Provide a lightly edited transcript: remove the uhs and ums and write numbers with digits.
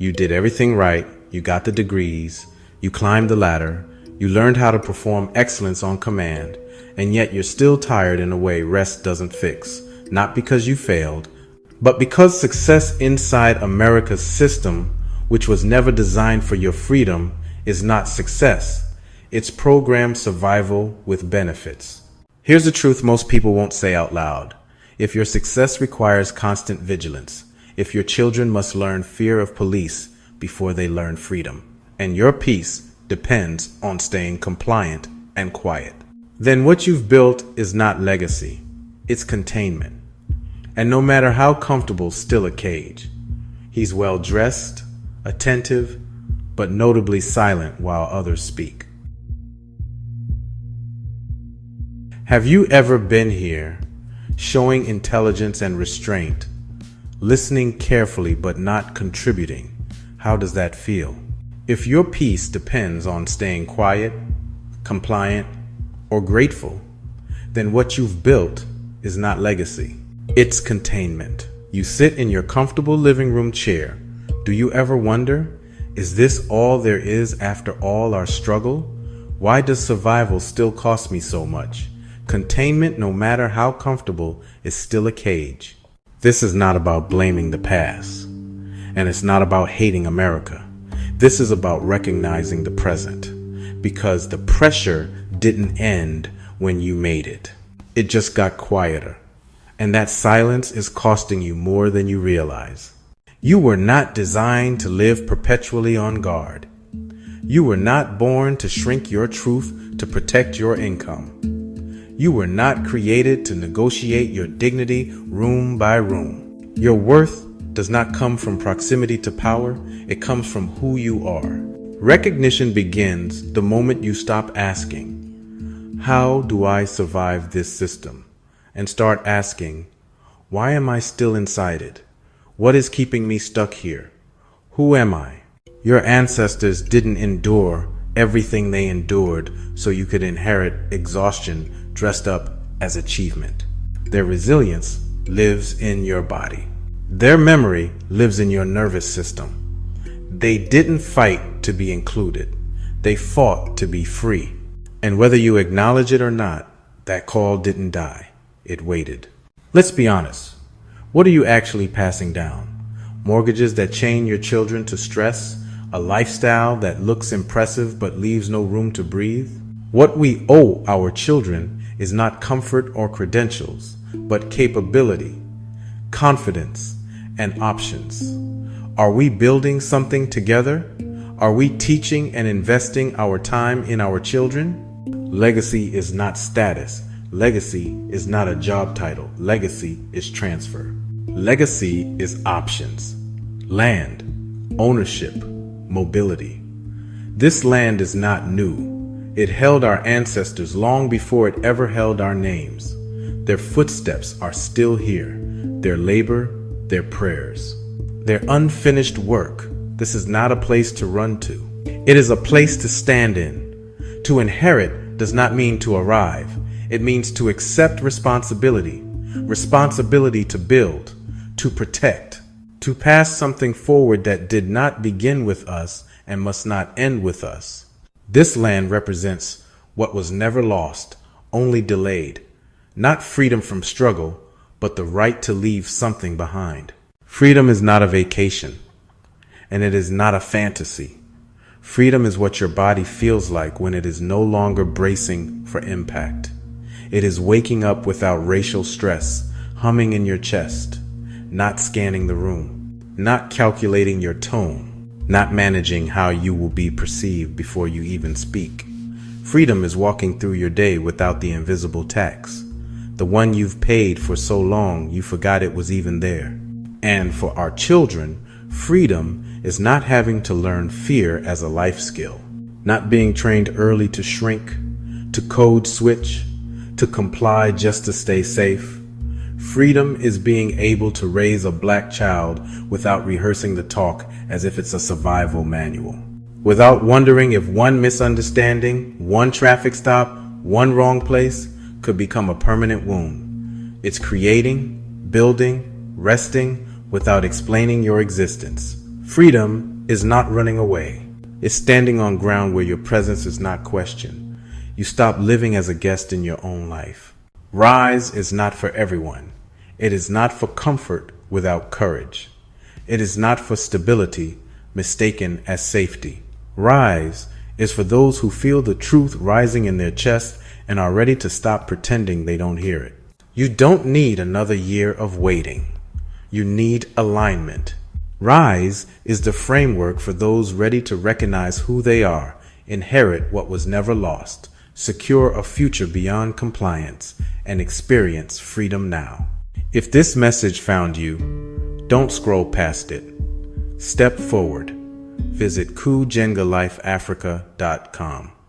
You did everything right, you got the degrees, you climbed the ladder, you learned how to perform excellence on command, and yet you're still tired in a way rest doesn't fix. Not because you failed, but because success inside America's system, which was never designed for your freedom, is not success. It's programmed survival with benefits. Here's the truth most people won't say out loud. If your success requires constant vigilance, if your children must learn fear of police before they learn freedom, and your peace depends on staying compliant and quiet, then what you've built is not legacy, it's containment. And no matter how comfortable, still a cage. He's well dressed, attentive, but notably silent while others speak. Have you ever been here, showing intelligence and restraint, listening carefully but not contributing? How does that feel? If your peace depends on staying quiet, compliant, or grateful, then what you've built is not legacy. It's containment. You sit in your comfortable living room chair. Do you ever wonder, is this all there is after all our struggle? Why does survival still cost me so much? Containment, no matter how comfortable, is still a cage. This is not about blaming the past, and it's not about hating America. This is about recognizing the present, because the pressure didn't end when you made it. It just got quieter, and that silence is costing you more than you realize. You were not designed to live perpetually on guard. You were not born to shrink your truth to protect your income. You were not created to negotiate your dignity room by room. Your worth does not come from proximity to power, it comes from who you are. Recognition begins the moment you stop asking, how do I survive this system? And start asking, why am I still inside it? What is keeping me stuck here? Who am I? Your ancestors didn't endure everything they endured so you could inherit exhaustion dressed up as achievement. Their resilience lives in your body. Their memory lives in your nervous system. They didn't fight to be included. They fought to be free. And whether you acknowledge it or not, that call didn't die. It waited. Let's be honest. What are you actually passing down? Mortgages that chain your children to stress? A lifestyle that looks impressive but leaves no room to breathe? What we owe our children is not comfort or credentials, but capability, confidence, and options. Are we building something together? Are we teaching and investing our time in our children? Legacy is not status. Legacy is not a job title. Legacy is transfer. Legacy is options, land, ownership, mobility. This land is not new. It held our ancestors long before it ever held our names. Their footsteps are still here, their labor, their prayers, their unfinished work. This is not a place to run to. It is a place to stand in. To inherit does not mean to arrive. It means to accept responsibility, responsibility to build, to protect, to pass something forward that did not begin with us and must not end with us. This land represents what was never lost, only delayed. Not freedom from struggle, but the right to leave something behind. Freedom is not a vacation, and it is not a fantasy. Freedom is what your body feels like when it is no longer bracing for impact. It is waking up without racial stress, humming in your chest, not scanning the room, not calculating your tone, not managing how you will be perceived before you even speak. Freedom is walking through your day without the invisible tax, the one you've paid for so long you forgot it was even there. And for our children, freedom is not having to learn fear as a life skill, not being trained early to shrink, to code switch, to comply just to stay safe. Freedom is being able to raise a black child without rehearsing the talk as if it's a survival manual. Without wondering if one misunderstanding, one traffic stop, one wrong place could become a permanent wound. It's creating, building, resting without explaining your existence. Freedom is not running away. It's standing on ground where your presence is not questioned. You stop living as a guest in your own life. Rise is not for everyone. It is not for comfort without courage. It is not for stability mistaken as safety. Rise is for those who feel the truth rising in their chest and are ready to stop pretending they don't hear it. You don't need another year of waiting. You need alignment. Rise is the framework for those ready to recognize who they are, inherit what was never lost, secure a future beyond compliance, and experience freedom now. If this message found you, don't scroll past it. Step forward. Visit KujengaLifeAfrica.com.